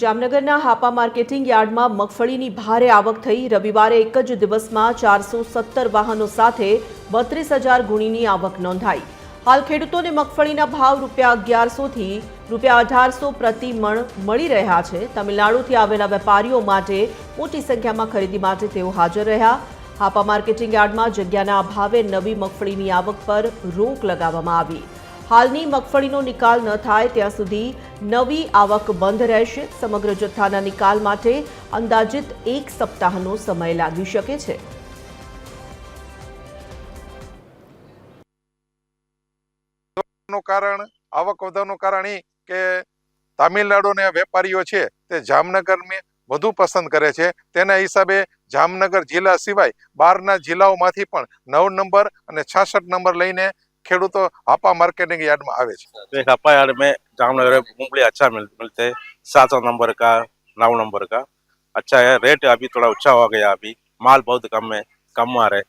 જામનગરના હાપા માર્કેટિંગ યાર્ડમાં મગફળીની ભારે આવક થઈ। રવિવારે એક જ દિવસમાં 417 વાહનો સાથે 32,000 ગુણીની આવક નોંધાઈ। હાલ ખેડૂતોને મગફળીના ભાવ ₹1100 થી ₹1800 પ્રતિ મણ મળી રહ્યા છે। તમિલનાડુથી આવેલા વેપારીઓ માટે મોટી સંખ્યામાં ખરીદી માટે તેઓ હાજર રહ્યા। હાપા માર્કેટિંગ યાર્ડમાં જગ્યાના અભાવે નવી મગફળીની આવક પર રોક લગાવવામાં આવી। હાલની મગફળીનો નિકાલ ન થાય ત્યાં સુધી નવી આવક બંધ રહેશે। સમગ્ર જથ્થાના નિકાલ માટે અંદાજિત 1 સપ્તાહનો સમય લાગી શકે છે। કારણ આવક વધવાનું કારણ એ કે તામિલનાડુના વેપારીઓ છે તે જામનગરને વધુ પસંદ કરે છે। તેના હિસાબે જામનગર જિલ્લા સિવાય બહારના જિલ્લાઓમાંથી પણ 9 નંબર અને 66 નંબર લઈને ખેડૂતો हापा मार्केटिंग यार्ड में आवे तो हापा यार्ड में जामनगर मूंगफली अच्छा मिलते हैं। 700 नंबर का 9 नंबर का अच्छा है। रेट अभी थोड़ा ऊंचा हो गया। अभी माल बहुत कम है, कम आ रहे।